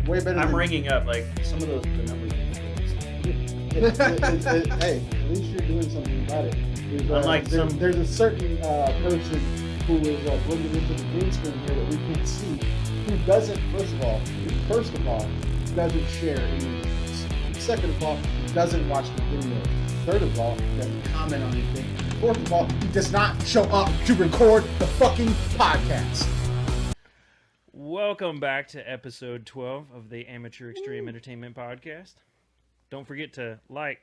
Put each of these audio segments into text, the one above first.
way better. I'm ringing up like some of the numbers. Hey, at least you're doing something about it. There's a certain person who is blended into the green screen here that we can see, who doesn't. First of all, doesn't share any videos. Second of all, he doesn't watch the video. Third of all, he doesn't comment on anything. Fourth of all, he does not show up to record the fucking podcast. Welcome back to episode 12 of the Amateur Xtreme Entertainment Podcast. Don't forget to like,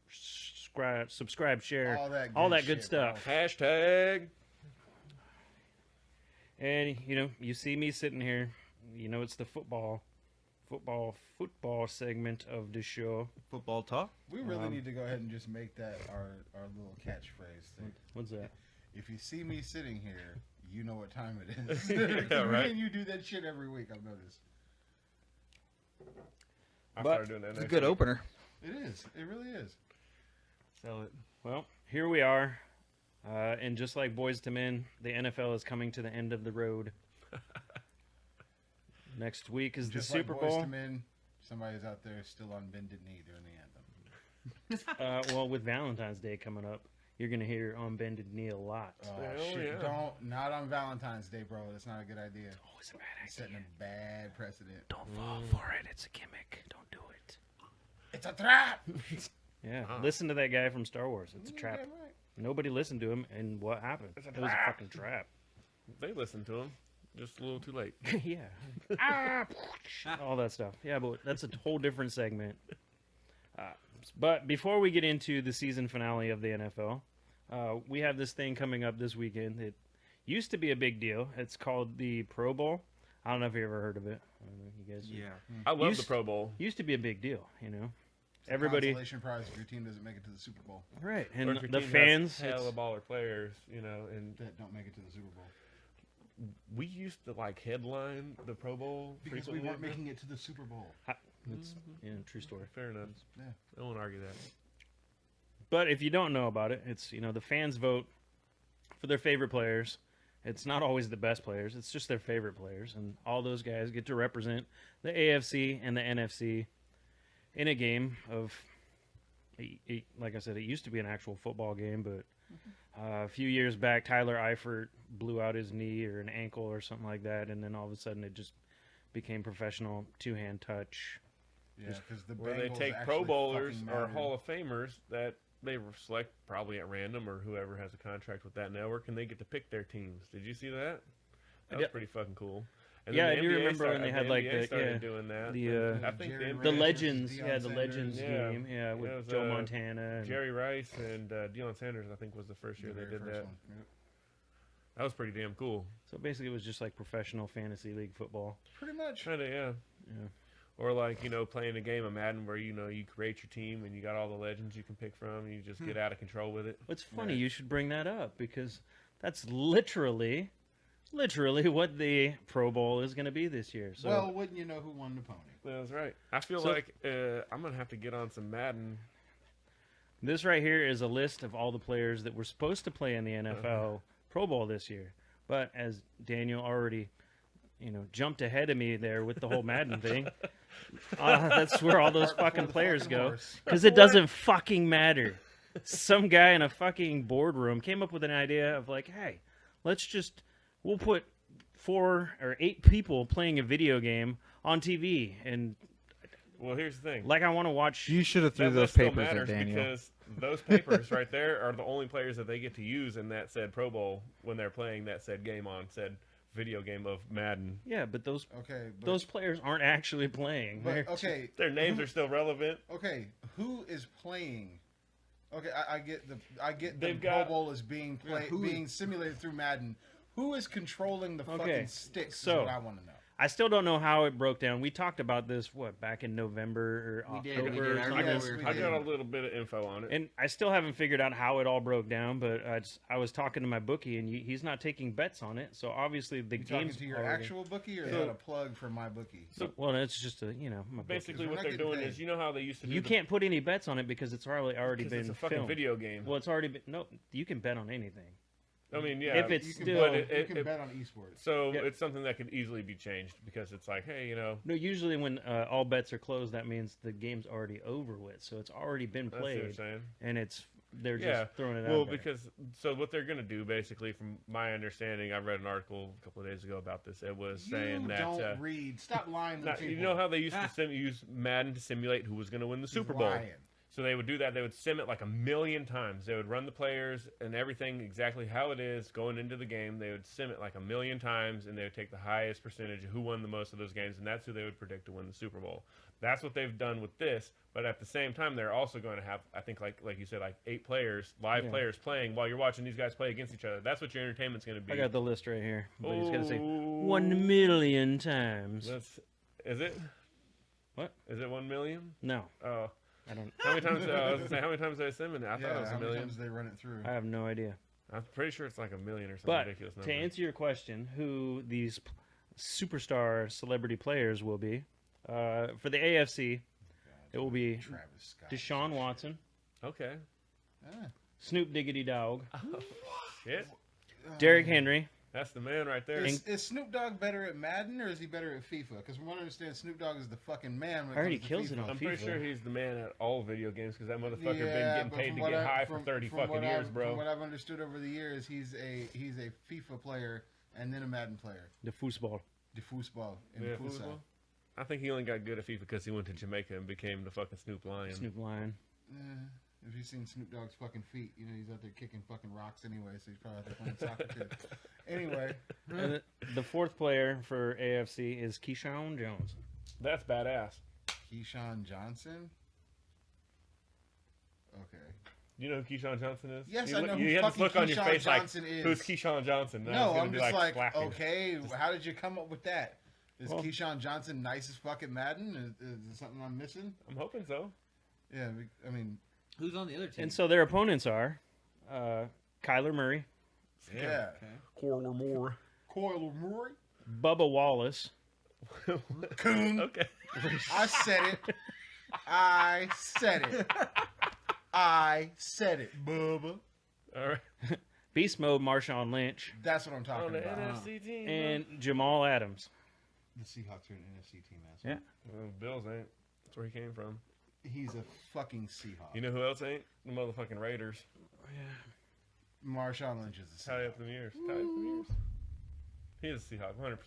subscribe, share, all that good stuff. Bro. Hashtag. And, you see me sitting here. It's the football segment of the show. Football talk? We really need to go ahead and just make that our little catchphrase thing. What's that? If you see me sitting here, you know what time it is. Yeah, right. And you do that shit every week, I've noticed. I started doing that. It's a good opener. It is. It really is. Sell it. Well, here we are. And just like Boys to Men, the NFL is coming to the end of the road. Next week is just the Super like Bowl. Boys to Men, somebody's out there still on bended knee during the anthem. Well, with Valentine's Day coming up, you're going to hear on bended knee a lot. Oh, Hell shit. yeah. Not on Valentine's Day, bro. That's not a good idea. Oh, it's a bad idea. Setting a bad precedent. Don't fall for it. It's a gimmick. Don't do it. It's a trap! Yeah, listen to that guy from Star Wars. It's a trap. Yeah, right. Nobody listened to him, and what happened? It's a It was a trap. fucking trap. They listened to him. Just a little too late. Yeah. All that stuff. Yeah, but that's a whole different segment. But before we get into the season finale of the NFL, we have this thing coming up this weekend. It used to be a big deal. It's called the Pro Bowl. I don't know if you ever heard of it. I don't know, you guys. Yeah. I love the Pro Bowl. Used to be a big deal, It's a Everybody. consolation prize if your team doesn't make it to the Super Bowl. Right, Or and if your the team fans. has hella it's- baller players, and That don't make it to the Super Bowl. we used to headline the Pro Bowl Because we frequently. weren't making it to the Super Bowl. It's true story. Fair enough. Yeah. I won't argue that. But if you don't know about it, it's the fans vote for their favorite players. It's not always the best players. It's just their favorite players, and all those guys get to represent the AFC and the NFC in a game of. Like I said, it used to be an actual football game, but a few years back, Tyler Eifert blew out his knee or an ankle or something like that, and then all of a sudden it just became professional two-hand touch. Yeah, because the Where they Bengals take actually Pro Bowlers fucking or mattered. Hall of Famers that they select probably at random or whoever has a contract with that network, and they get to pick their teams. Did you see that? That was Yeah. pretty fucking cool. And Yeah, then I the do NBA remember when they had, NBA started doing that. the, I think Jerry the The Rice, Legends, Deion the Sanders. Legends Yeah. game, It with was, Joe Montana. And Jerry Rice and Deion Sanders, I think, was the first year The they very did first that. one. Yep. That was pretty damn cool. So basically, it was just like professional fantasy league football. Pretty much. Kind of, yeah. Yeah. Or playing a game of Madden where you create your team and you got all the legends you can pick from and you just get out of control with it. It's funny Right. you should bring that up because that's literally what the Pro Bowl is going to be this year. So Well, wouldn't you know who won the pony? That's right. I feel So- like I'm gonna have to get on some Madden. this right here is a list of all the players that were supposed to play in the NFL Pro Bowl this year. But as Daniel already, jumped ahead of me there with the whole Madden thing, that's where all those Cart before fucking the players fucking go. horse. Because it doesn't fucking matter. Some guy in a fucking boardroom came up with an idea of hey, we'll put 4 or 8 people playing a video game on TV. And Well, here's the thing. I want to watch. You should have threw That those list still papers at matters Daniel. because those papers right there are the only players that they get to use in that said Pro Bowl when they're playing that said game on said video game of Madden. Yeah, but those Okay. But, those players aren't actually playing. But, okay. Their names are still relevant. Okay. Who is playing? Okay, I get the They've Pro got- Bowl is being who is- being simulated through Madden. Who is controlling the Okay, fucking sticks? so- is what I want to know. I still don't know how it broke down. We talked about this back in November or We October. did. or I something. remember Yes, we were we I talking got a about little bit of info on it. And I still haven't figured out how it all broke down, but I was talking to my bookie, and he's not taking bets on it. So obviously the You talking game's to your already- actual bookie, or is So- that a plug for my bookie? Well, it's just my bookie. Basically, we're what not they're getting doing paid. is, how they used to do You can't put any bets on it because it's already because been it's a fucking filmed. video game. Well, it's already been. No, you can bet on anything. I mean, yeah. If it's You can still, bet, you can bet on esports. So Yep. it's something that could easily be changed because it's like, hey, no. Usually, when all bets are closed, that means the game's already over with. So it's already been that's what you're played, saying. and they're Yeah. just throwing it Well, out there. because so what they're going to do, basically, from my understanding, I read an article a couple of days ago about this. It was saying You that don't read. Stop lying to people. you know how they used to use Madden to simulate who was going to win the Super Bowl. Lying. So they would do that. They would sim it like 1,000,000 times. They would run the players and everything exactly how it is going into the game. They would sim it like 1,000,000 times, and they would take the highest percentage of who won the most of those games, and that's who they would predict to win the Super Bowl. That's what they've done with this. But at the same time, they're also going to have, I think, like you said, like 8 players, live players playing while you're watching these guys play against each other. That's what your entertainment's going to be. I got the list right here. But he's gonna say 1,000,000 times. Is it? What? Is it 1,000,000? No, Oh. I don't. How many times? I was gonna say, how many times did I sim it? I thought it was how 1 many million. times they run it through? I have no idea. I'm pretty sure it's like 1,000,000 or some But ridiculous number. to answer your question, who these superstar celebrity players will be for the AFC, it will be Travis Scott. Deshaun Watson, Okay. Ah. Snoop Diggity Dog, Shit. Derrick Henry. That's the man right there. Is Snoop Dogg better at Madden or is he better at FIFA? Because from what I understand, Snoop Dogg is the fucking man. When I heard he comes to kills it FIFA. on I'm pretty FIFA. sure he's the man at all video games because that motherfucker been Yeah, getting but paid from to what get I- high from- for 30 from fucking what years, From bro. what I've understood over the years, he's a FIFA player and then a Madden player. The foosball. The foosball in Yeah, futsal. football? I think he only got good at FIFA because he went to Jamaica and became the fucking Snoop Lion. Snoop Lion. If you've seen Snoop Dogg's fucking feet, you know he's out there kicking fucking rocks anyway, so he's probably out there playing soccer too. Anyway, And the fourth player for AFC is Keyshawn Jones. That's badass. Keyshawn Johnson. Okay. You know who Keyshawn Johnson is? Yes, you I know You who had this fucking look on your Keyshawn face Johnson like, is. who's Keyshawn Johnson? And I No, was gonna I'm be just like, slacking. okay, how did you come up with that? Is Well- Keyshawn Johnson nice as fucking Madden? Is there something I'm missing? I'm hoping so. Yeah, I mean, Who's on the other team? And so their opponents are Kyler Murray, yeah. Okay. Corler Moore. Coyle Murray. Bubba Wallace, Coon. Okay. I said it. I said it. I said it, Bubba. All right. Beast Mode Marshawn Lynch, That's what I'm On talking the about. NFC team. and Jamal Adams. The Seahawks are an NFC team, asshole. Yeah. Well, Bills ain't. That's where he came from. He's a fucking Seahawk. You know who else ain't? The motherfucking Raiders. Marshawn Lynch is a Tie Seahawk. up the years. Tie up the years. He is a Seahawk, 100%.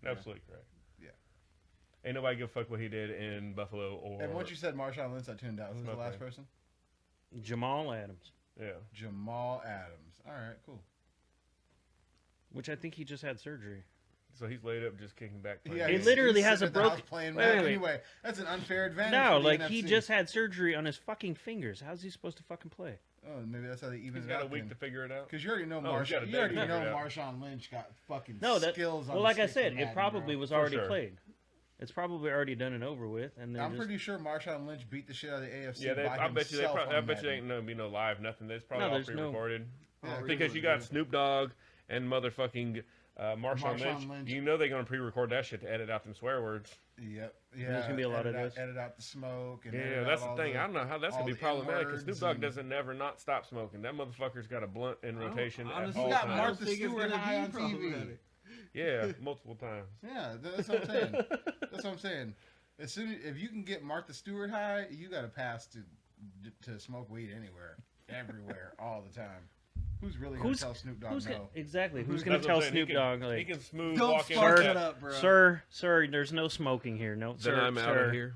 Absolutely correct. Yeah. Ain't nobody give a fuck what he did in Buffalo or. And once you said Marshawn Lynch, I tuned out. Who's the Smoke last man. person? Jamal Adams, Yeah. Jamal Adams. All right, cool. which I think he just had surgery. So he's laid up just kicking back. playing Yeah, He games. literally he's has sitting a at the broken- house playing Wait, Madden wait, wait. anyway. That's an unfair advantage. No, for the like NFC. he just had surgery on his fucking fingers. How's he supposed to fucking play? Oh, maybe that's how they even He's got a week to figure it out. Because you already know Oh, he's got a Marshawn. day You already to know figure it out. Marshawn Lynch got fucking No, that skills. On well, the like I stick said, in it Madden, probably bro. was For already sure. played. It's probably already done and over with, and then I'm just, pretty sure Marshawn Lynch beat the shit out of the AFC. Yeah, by I bet you they. himself Probably, I on bet you Madden. ain't no live nothing. It's probably No, all there's no- pre-recorded. Yeah, Because you got Snoop Dogg and motherfucking Marshawn Lynch. Lynch. You know they're gonna pre-record that shit to edit out them swear words. Yep. Yeah. There's gonna be a lot of this. Edit out the smoke. And Yeah, edit that's out the all thing. I don't know how that's all gonna be the problematic because Snoop N-words Dogg and- doesn't never not stop smoking. That motherfucker's got a blunt in rotation at honestly, all got times. Martha think it's Stewart gonna high be on TV. problematic. Yeah, multiple times. Yeah, that's what I'm saying. That's what I'm saying. As soon if you can get Martha Stewart high, you got to pass to smoke weed anywhere, everywhere, all the time. Who's really gonna Who's- tell Snoop Dogg who's no? gonna, exactly who's That's gonna what tell I'm saying. Snoop He Dogg can, like, he can smooth Don't walk in fuck with it that. up, bro. sir, there's no smoking here, no, Then sir, I'm out sir, of here.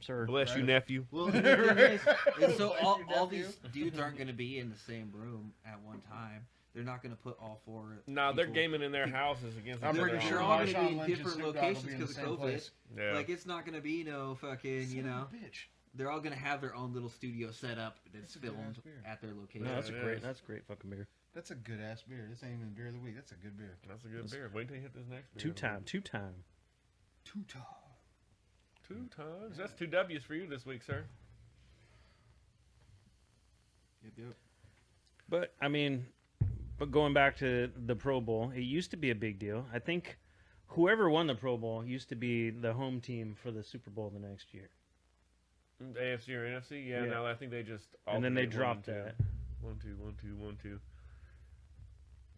sir. Bless you, Right. nephew. Well, and the thing is, and so Bless all your nephew. these dudes aren't going to be in the same room at one time. They're not going to put all four. Nah, they're people- gaming in their houses against I'm each pretty other. sure They're all gonna Marshawn be in Lynch and different Snoop Dogg will locations be in the 'cause of same COVID. place. Yeah. Like it's not going to be no fucking, Son you of a know. bitch. They're all going to have their own little studio set up that's That's a good filmed ass beer. at their location. No, Yeah, it is. that's a great fucking beer. That's a good ass beer. This ain't even beer of the week. That's a good beer. That's a good beer. Wait till you hit this next beer. Two time. 2 times. 2 times. That's 2 W's for you this week, sir. Yep. But I mean, going back to the Pro Bowl, it used to be a big deal. I think whoever won the Pro Bowl used to be the home team for the Super Bowl the next year, AFC or NFC? Yeah, Yeah. no, I think they just. and then they alternate dropped 1 and that. 2. 1, 2, 1, 2, 1, 2.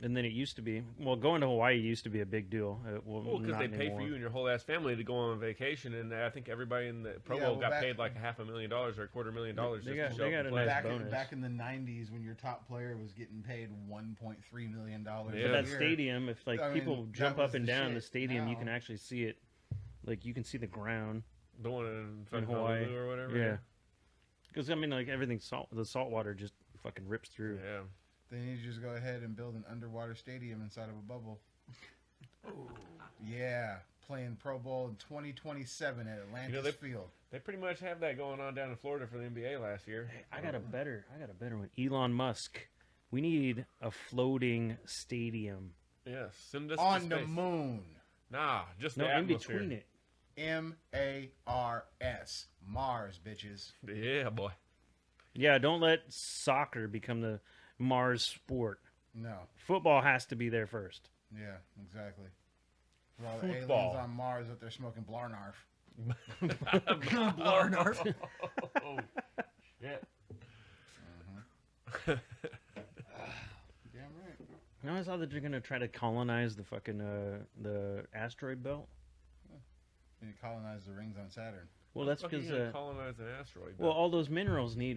And then it used to be, well, going to Hawaii used to be a big deal. Well, because they pay for you and your whole ass family to go on vacation, and I think everybody in the Pro Bowl got paid like $500,000 or $250,000 They just got to show up a and play. nice bonus. Back in the 90s when your top player was getting paid $1.3 million. Yeah. But a that year. stadium, if like I mean, people that jump was up and the down the shit. stadium, you Now- can actually see it. Like you can see the ground. The one in fucking Hawaii. Honolulu or whatever. Yeah. Because I mean, like everything's salt. The salt water just fucking rips through. Yeah. They need to just go ahead and build an underwater stadium inside of a bubble. Yeah, playing Pro Bowl in 2027 at Atlantis Field. They pretty much have that going on down in Florida for the NBA last year. I got a better one. Elon Musk. We need a floating stadium. Yeah, send us On to the space. moon. Nah, just No, the in atmosphere. between it. MARS. Mars, bitches. Yeah, boy. Yeah, don't let soccer become the Mars sport. No. Football has to be there first. Yeah, exactly. For all the aliens Football. on Mars up there smoking Blarnarf. Blarnarf. Oh, shit. Damn right. Now I saw that they're gonna try to colonize the fucking the asteroid belt. They need to colonize the rings on Saturn. Well, that's Fuck, you because gonna colonize an asteroid. well, belt. all those minerals need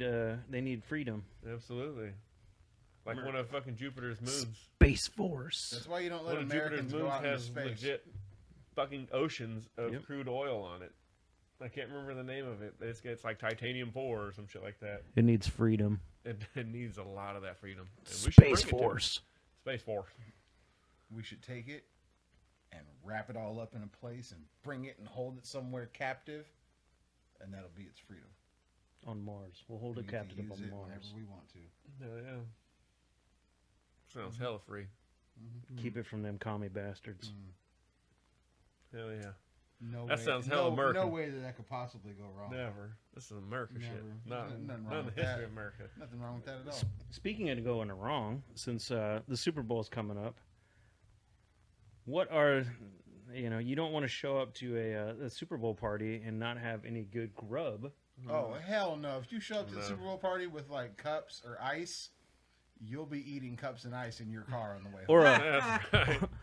they need freedom. Absolutely. Like one of fucking Jupiter's moons. Space Force. That's why you don't let One of Jupiter's Americans go moons out into has space. legit fucking oceans of Yep. crude oil on it. I can't remember the name of it. It's like titanium 4 or some shit like that. It needs freedom. It needs a lot of that freedom. And we should bring it Space to Force. Space Force. We should take it and wrap it all up in a place and bring it and hold it somewhere captive, and that'll be its freedom. On Mars. We'll hold We it get to captive use on it whenever Mars. we want to. Hell yeah. Sounds hella free. Keep it from them commie bastards. Hell yeah. No That way, sounds hella American. No way that could possibly go wrong. Never. This is America shit. Never. Not, There's nothing not wrong in the with history that. of America. Nothing wrong with that at all. Speaking of going wrong, since the Super Bowl is coming up, what are you don't want to show up to a Super Bowl party and not have any good grub. Oh hell no! If you show up to the No. Super Bowl party with like cups or ice, you'll be eating cups and ice in your car on the way home. Or a That's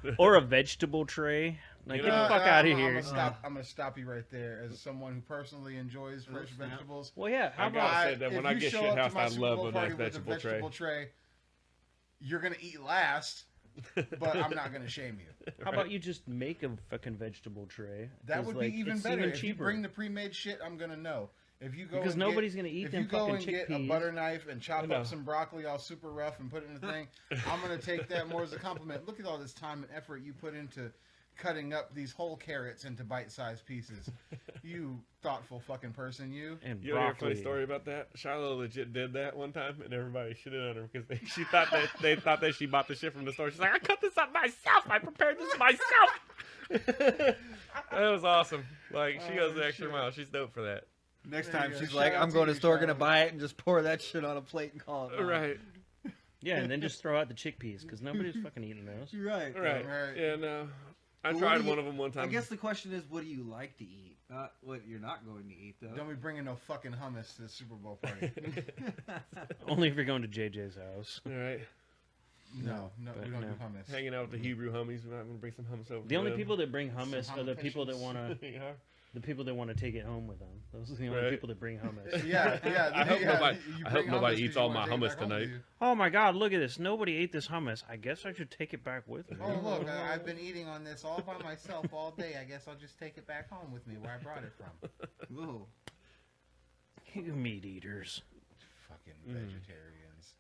right. or a vegetable tray. Like You get know, the fuck out of I'm here. gonna stop you right there. As someone who personally enjoys fresh snap. vegetables, Well, yeah. How I about gotta say that if when I you get show up to shithoused, my I Super love Bowl a party nice with vegetable tray. you're gonna eat last, but I'm not gonna shame you. how about you just make a fucking vegetable tray? That 'Cause, would like, be even it's better. even If you cheaper. bring the pre-made shit, I'm gonna know. If you go Because and nobody's gonna eat if them you go fucking and get a chickpeas. butter knife and chop I know. up some broccoli all super rough and put it in the thing, I'm gonna take that more as a compliment. Look at all this time and effort you put into cutting up these whole carrots into bite-sized pieces. You thoughtful fucking person, you. and You want to hear a funny broccoli. story about that? Shiloh legit did that one time, and everybody shitted on her because she thought that they thought that she bought the shit from the store. She's like, I cut this up myself. I prepared this myself. That was awesome. Like she goes the extra shit. mile. She's dope for that. Next There you time go. she's Shout like, out I'm to going to you, store, gonna Charlotte. buy it, and just pour that shit on a plate and call it. mine. Right. Yeah, and then just throw out the chickpeas because nobody's fucking eating those. You're right. Right. Right. Yeah. No. I But what tried do you- one of them one I time. guess the question is, what do you like to eat? Not what you're not going to eat, though. Don't be bringing no fucking hummus to the Super Bowl party. Only if you're going to JJ's house. All right. No, But we don't no. do hummus. Hanging out with the Hebrew homies. We're not gonna bring some hummus over. The to only them. people that bring hummus Some are the hummus people that patients. want to Yeah. the people that want to take it home with them. Those are the only Right. people that bring hummus. Yeah, yeah. I hope yeah, nobody- you I bring hope nobody hummus 'cause eats you all wanna my take it hummus back home with tonight. you. Oh my God! Look at this. Nobody ate this hummus. I guess I should take it back with me. Oh look, I've been eating on this all by myself all day. I guess I'll just take it back home with me where I brought it from. Whoa. You meat eaters. Fucking vegetarians.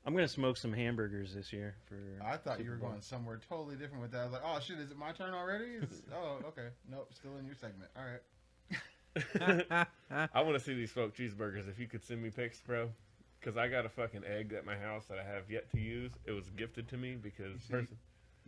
I'm gonna smoke some hamburgers this year for. I thought you Super were Bowl. going somewhere totally different with that. I was like, oh shit, is it my turn already? Oh, okay. Nope, still in your segment. All right. I want to see these smoked cheeseburgers. If you could send me pics, bro, because I got a fucking egg at my house that I have yet to use. It was gifted to me because see? person.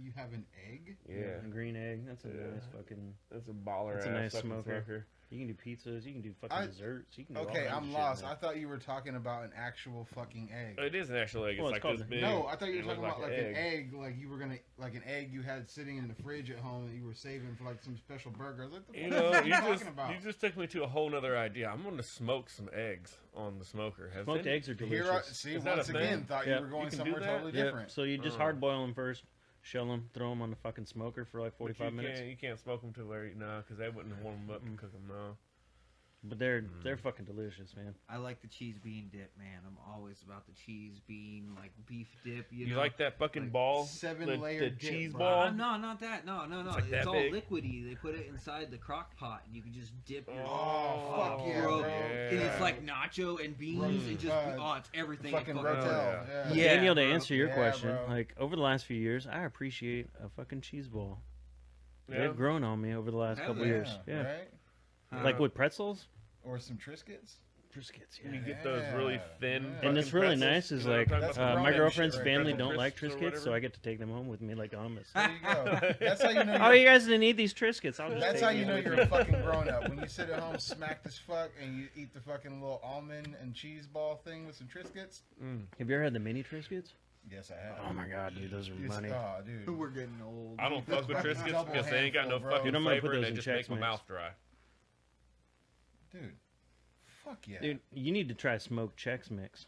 You have an egg? Yeah. A green egg. That's a nice fucking. That's a baller. That's a nice fucking smoker. You can do pizzas. You can do fucking desserts. You can do all Okay, kinds I'm of lost. shit, I thought you were talking about an actual fucking egg. It is an actual egg. Well, it's it's like this called- big. No, I thought you It were talking looked about like an egg, like you were gonna like an egg you had sitting in the fridge at home that you were saving for like some special burger. What the You fuck know, are you talking about? you just took me to a whole nother idea. I'm going to smoke some eggs on the smoker. Have Smoked any- eggs are Here, delicious. see, Is that once a thing? again, thought Yeah. you were going You can do somewhere that? totally Yep. different. So you just hard boil them first, shell them, throw them on the fucking smoker for like But 45 minutes. You can't smoke them to where because they wouldn't warm them up and cook them. No. But they're fucking delicious, man. I like the cheese bean dip, man. I'm always about the cheese bean, like beef dip. You You know? like that fucking Like ball? seven-layer the dip, cheese bro. ball? No, not that. No. It's like It's that all big? liquidy. They put it inside the crock pot, and you can just dip your. Oh, fuck yeah, bro. bro. And it's like nacho and beans and just it's everything. Fucking in Rotel. yeah. Yeah. Yeah, Daniel, to bro. answer your Yeah, question, bro. like over the last few years, I appreciate a fucking cheese ball. Yeah. They've grown on me over the last Hell couple yeah. years. Yeah, Right? like with pretzels. Or some Triscuits. Triscuits, You get those really thin. Yeah. And fucking it's really pretzels. nice is You know what like I'm talking That's about? grown my man girlfriend's shit right family there. don't like Triscuits or Triscuits, so whatever. I get to take them home with me like hummus. There you go. That's how you know. Oh, you guys didn't eat these Triscuits. I'll just That's take how these you know with you're me. a fucking grown up. When you sit at home smacked as fuck and you eat the fucking little almond and cheese ball thing with some Triscuits. Have you ever had the mini Triscuits? Yes, I have. Oh my god, dude, those are It's- money. Oh, dude. We're getting old. I don't That's fuck with fucking Triscuits double because they ain't got no handful, bro. fucking Dude, I'm gonna put flavor. those They in just Chex make my Mix. mouth dry. Dude. Fuck yeah. Dude, you need to try smoked Chex Mix.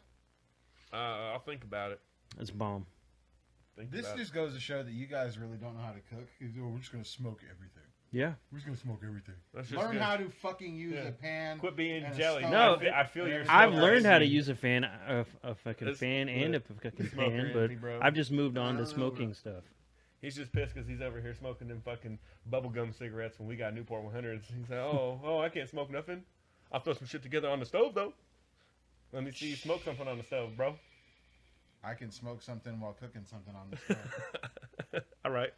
I'll think about it. It's bomb. Think This about just goes to show that you guys really don't know how to cook. We're just going to smoke everything. Yeah. We're just going to smoke everything. That's just Learn good. how to fucking use Yeah. a pan. Quit being and a jelly. stove. No, I feel your. I've smoker learned how to envy. use a fucking It's- fan and a fucking Smoker pan, envy, but bro. I've just moved on to I don't know, smoking stuff. He's just pissed because he's over here smoking them fucking bubblegum cigarettes when we got Newport 100s. He's like, oh, I can't smoke nothing. I'll throw some shit together on the stove, though. Let me see you smoke something on the stove, bro. I can smoke something while cooking something on the stove. All right.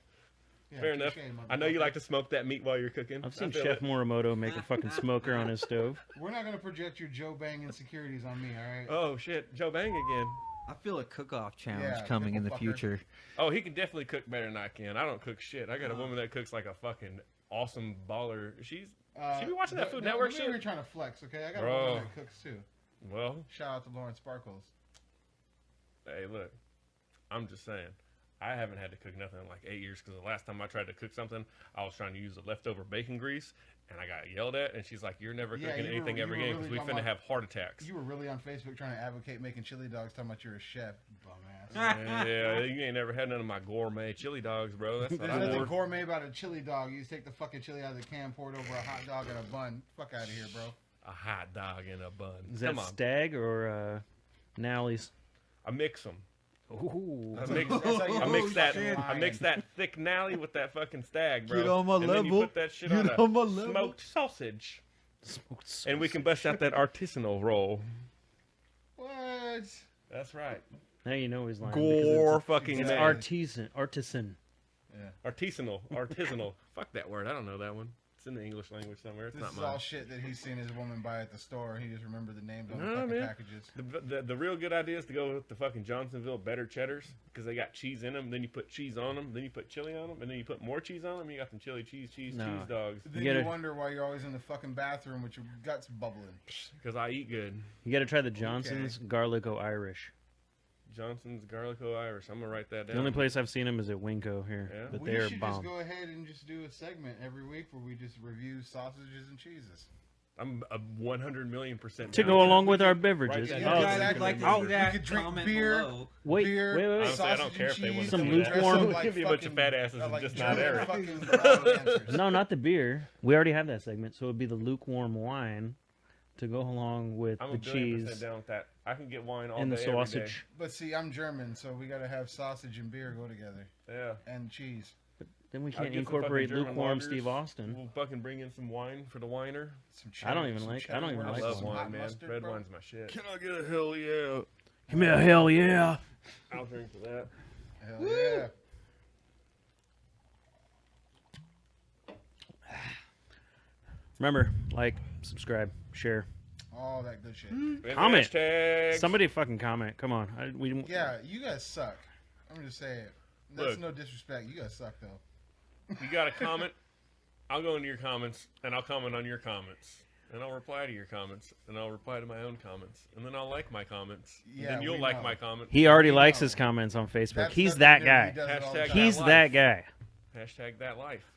Yeah, Fair enough. touche, I know you motherfucker. like to smoke that meat while you're cooking. I've seen I feel Chef it. Morimoto make a fucking smoker on his stove. We're not going to project your Joe Bang insecurities on me, all right? Oh, shit. Joe Bang again. I feel a cook-off challenge Yeah, coming in the pickle fucker. future. Oh, he can definitely cook better than I can. I don't cook shit. I got a woman that cooks like a fucking awesome baller. She be watching that Food Network maybe we're shit? trying to flex, okay? I got Bro. a woman that cooks too. Well, Shout out to Lauren Sparkles. hey, look. I'm just saying. I haven't had to cook nothing in like 8 years because the last time I tried to cook something, I was trying to use the leftover bacon grease, and I got yelled at, and she's like, you're never Yeah, cooking you were- anything you ever were again really because we talking finna about- have heart attacks. You were really on Facebook trying to advocate making chili dogs, talking about you're a chef, bum ass. Yeah, you ain't never had none of my gourmet chili dogs, bro. That's what There's I nothing want. gourmet about a chili dog. You just take the fucking chili out of the can, pour it over a hot dog and a bun. Fuck out of here, bro. A hot dog and a bun. Is that Come on. Stag or Nally's? I mix them. Ooh. I mix, That's how you I mix fucking that. lying. I mix that thick nally with that fucking stag, bro. Get on my and then you level. put that shit Get on a on my level. smoked sausage, Smoked and we can bust out that artisanal roll. What? That's right. Now you know he's lying. Gore because fucking it's man. artisan. Artisanal. Fuck that word. I don't know that one. It's in the English language somewhere. It's This not is mine. all shit that he's seen his woman buy at the store. He just remembered the names on the No, fucking man. packages. The real good idea is to go with the fucking Johnsonville Better Cheddars because they got cheese in them. Then you put cheese on them. Then you put chili on them. And then you put more cheese on them. You got them chili cheese No. dogs. Then You you gotta- wonder why you're always in the fucking bathroom with your guts bubbling. Because I eat good. You got to try the Johnson's Garlico Irish. Johnson's Garlico Irish. I'm gonna write that down. The only place I've seen them is at Winco here, Yeah. but We they're should bomb. just go ahead and just do a segment every week where we just review sausages and cheeses. I'm a 100 million% To down go with along that. with our Right beverages. there. If Yeah, you Oh, guys exactly. would like to Oh, see we that, could drink comment beer. below. wait, Beer, wait. Honestly, I don't sausage care if and they want cheese, to Some do that. dress lukewarm- up like Give me a bunch of fucking- fat asses and like just not German air it. fucking brown dancers. No, not the beer. We already have that segment, so it would be the lukewarm wine to go along with I'm the a billion % cheese down with that. I can get wine all and the day, every day. sausage. But see, I'm German, so we gotta have sausage and beer go together, Yeah. and cheese. Then we I'll can't get some incorporate fucking German lukewarm lagers. Steve Austin. We'll fucking bring in some wine for the winer. Some I don't even some like- I cheddar don't even wine, I like love some hot wine, man. mustard, Red bro. wine's my shit. Can I get a hell yeah? Give me a hell yeah. I'll drink for that. Hell yeah. Remember, like, subscribe, share. All that good shit. And Comment. hashtags. Somebody fucking comment. Come on. Yeah, you guys suck. I'm gonna just say it. That's Look. no disrespect. You guys suck though. You got a comment? I'll go into your comments and I'll comment on your comments. And I'll reply to your comments, and I'll reply to my own comments, and then I'll like my comments. Yeah, and then you'll we like know. my comment. He already We likes know. his comments on Facebook. That's He's nothing that new. guy. He does it all the Hashtag time. He's that that life. guy. Hashtag that life.